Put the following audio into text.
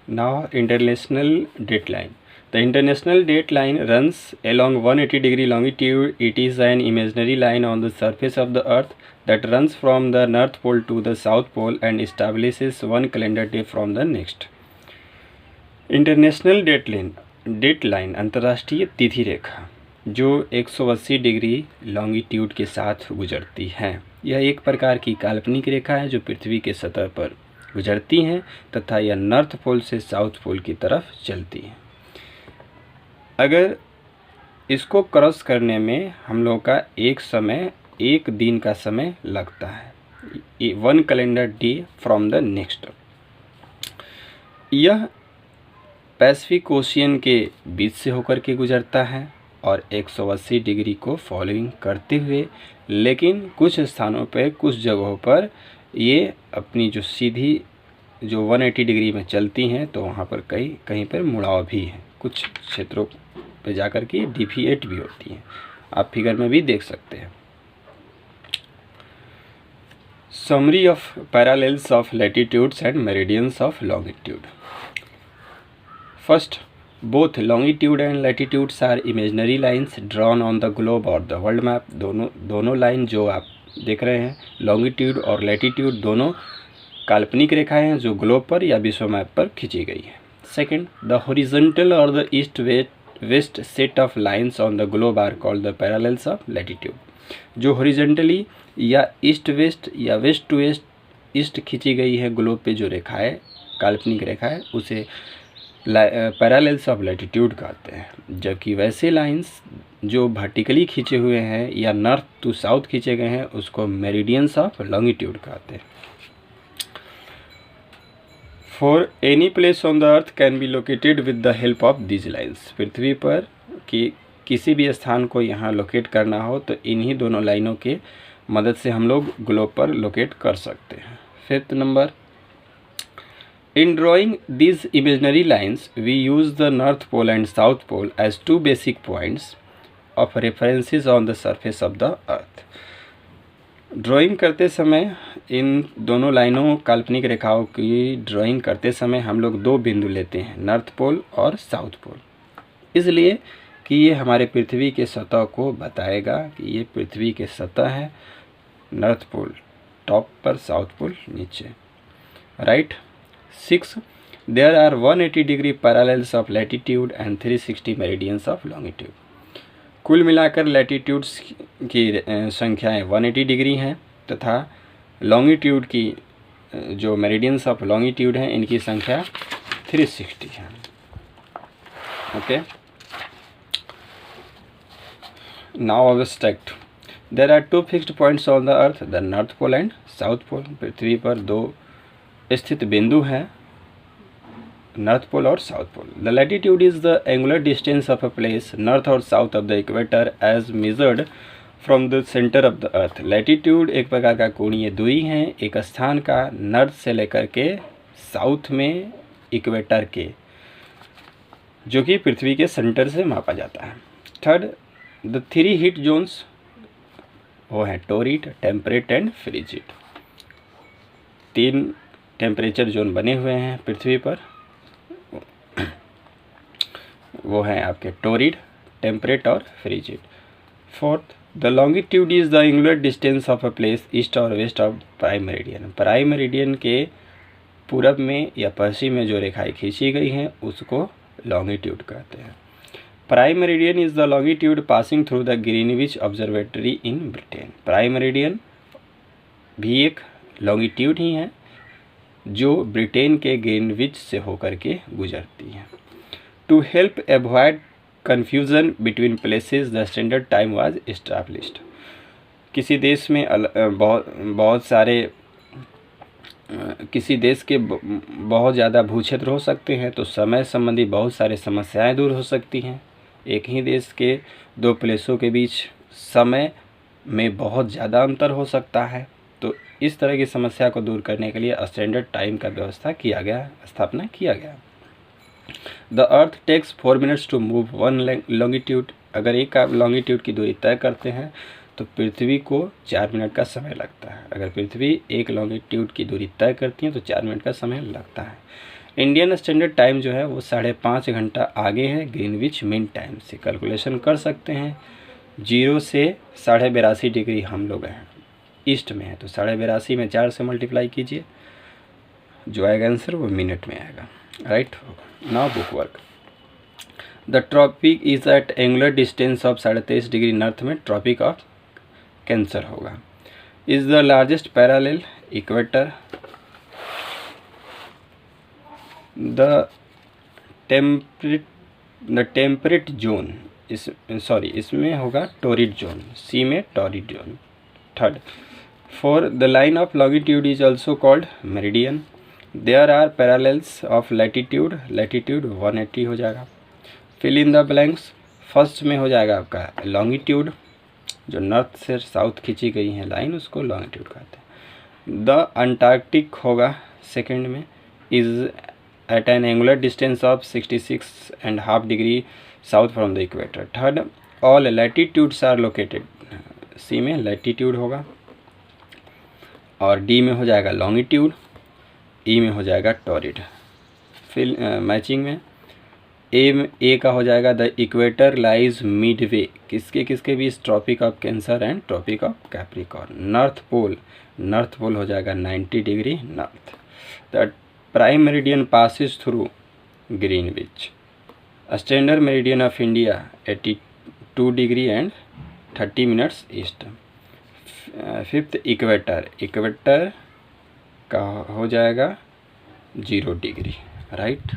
Now, international date line. The international date line runs along 180-degree longitude. It is an imaginary line on the surface of the earth that runs from the North Pole to the South Pole and establishes one calendar day from the next. International date line अंतर्राष्ट्रीय तिथि रेखा जो 180 degree longitude के साथ गुजरती है। यह एक प्रकार की काल्पनिक रेखा है जो पृथ्वी के सतह पर गुजरती हैं तथा यह नॉर्थ पोल से साउथ पोल की तरफ चलती है। अगर इसको क्रॉस करने में हम लोग का एक दिन का समय लगता है, 1 calendar day from the next. यह पैसिफिक ओशियन के बीच से होकर के गुजरता है और 180 डिग्री को फॉलोइंग करते हुए, लेकिन कुछ स्थानों पर, कुछ जगहों पर ये अपनी जो सीधी जो 180 डिग्री में चलती हैं तो वहाँ पर कहीं पर मुड़ाव भी है। कुछ क्षेत्रों पे जाकर के डिविएट भी होती हैं। आप फिगर में भी देख सकते हैं। Summary of parallels of latitudes and meridians of longitude. First, both longitude and latitudes are imaginary lines drawn on the globe और द वर्ल्ड मैप। दोनों लाइन जो आप देख रहे हैं, लॉन्गिट्यूड और लैटिट्यूड, दोनों काल्पनिक रेखाएं हैं जो ग्लोब पर या विश्व मैप पर खींची गई है। सेकंड, द हॉरिजॉन्टल और the east west set of lines on the globe are called the parallels of latitude. जो हॉरिजॉन्टली या ईस्ट वेस्ट या वेस्ट टू ईस्ट खींची गई है ग्लोब पे जो रेखा है, काल्पनिक रेखा है, उसे पैरेलल्स ऑफ लैटिट्यूड कहते हैं। जबकि वैसे लाइंस जो वर्टिकली खींचे हुए हैं या नॉर्थ टू साउथ खींचे गए हैं उसको मेरिडियंस ऑफ लॉन्गिट्यूड कहते हैं। For any place on the earth can be located with the help of this lines. पृथ्वी पर किसी भी स्थान को यहाँ लोकेट करना हो तो इन्हीं दोनों लाइनों के मदद से हम लोग ग्लोब पर लोकेट कर सकते हैं। Fifth number, in drawing these imaginary lines, we use the North Pole and South Pole as two basic points of references on the surface of the Earth. Drawing करते समय इन दोनों लाइनों काल्पनिक रेखाओं की ड्राइंग करते समय हम लोग दो बिंदु लेते हैं, नॉर्थ पोल और साउथ पोल, इसलिए कि ये हमारे पृथ्वी के सतह को बताएगा कि ये पृथ्वी के सतह है, नॉर्थ पोल टॉप पर, साउथ पोल नीचे, right. 6. There are 180 degree parallels of latitude and 360 meridians of longitude. कुल मिलाकर लैटिट्यूड्स की संख्याएं 180 डिग्री हैं तथा लॉन्गिट्यूड की जो मेरिडियंस ऑफ लॉन्गिट्यूड हैं इनकी संख्या 360 है। Okay, now abstract. There are two fixed points on the earth, the north pole and south pole. पृथ्वी पर दो स्थित बिंदु हैं, नॉर्थ पोल और south pole. The latitude is the angular distance of a place north और south of the equator as measured from the centre of the earth. Latitude एक प्रकार का कोणीय दूरी है एक स्थान का नॉर्थ से लेकर के साउथ में इक्वेटर के, जो कि पृथ्वी के सेंटर से मापा जाता है। थर्ड, द 3 हीट जोन्स वो हैं torrid, temperate and frigid. 3 temperature zone बने हुए हैं पृथ्वी पर, वो हैं आपके टोरिड, टेम्परेट और frigid. Fourth, the longitude is the angular distance of a place east और west of prime meridian. Prime meridian के पूरब में या पश्चिम में जो रेखाएं खींची गई हैं उसको लॉन्गिट्यूड कहते हैं। Prime meridian is the longitude passing through the Greenwich observatory in Britain. Prime meridian भी एक लॉन्गिट्यूड ही है जो ब्रिटेन के ग्रीनविच से होकर के गुजरती है। To help avoid confusion between places the standard time was established. किसी देश में बहुत सारे किसी देश के बहुत ज़्यादा भूक्षेत्र हो सकते हैं तो समय संबंधी बहुत सारे समस्याएं दूर हो सकती हैं। एक ही देश के दो प्लेसों के बीच समय में बहुत ज़्यादा अंतर हो सकता है, तो इस तरह की समस्या को दूर करने के लिए स्टैंडर्ड टाइम का स्थापना किया गया। The earth takes 4 minutes to move 1 longitude. अगर एक आप लॉन्गिट्यूड की दूरी तय करते हैं तो पृथ्वी को 4 मिनट का समय लगता है। अगर पृथ्वी एक लॉन्गिट्यूड की दूरी तय करती है तो 4 मिनट का समय लगता है। इंडियन स्टैंडर्ड टाइम जो है वो 5.5 घंटा आगे है ग्रीनविच मीन टाइम से। कैलकुलेशन कर सकते हैं, 0 से 82.5 डिग्री हम लोग हैं ईस्ट में है, तो 82.5 में 4 से मल्टीप्लाई कीजिए, जो आएगा आंसर वो मिनट में आएगा, right. Now book work. The tropic is at angular distance of 23.5 degree north में ट्रॉपिक ऑफ कैंसर होगा। Is the largest parallel equator. The temperate zone इसमें होगा टोरिड जोन, सी में torrid zone. Third, for the line of longitude is also called meridian. There are parallels of latitude 180 हो जाएगा। Fill in the blanks. First में हो जाएगा आपका longitude, जो नॉर्थ से साउथ खींची गई है लाइन उसको लॉन्गिट्यूड कहते हैं। द अंटार्कटिक होगा सेकंड में, is at an angular distance of 66.5 degree south from the equator. Third, all latitudes are located, C में लैटिट्यूड होगा, और डी में हो जाएगा लॉन्गिट्यूड, ई में हो जाएगा टोरिड। फिल मैचिंग में ए का हो जाएगा द इक्वेटर लाइज मिडवे, किसके बीच, tropic of cancer and tropic of capricorn. North pole हो जाएगा 90 degree north. The prime meridian passes through Greenwich. Standard meridian of India 82 degree and 30 minutes east. Fifth, equator का हो जाएगा 0 degree, right.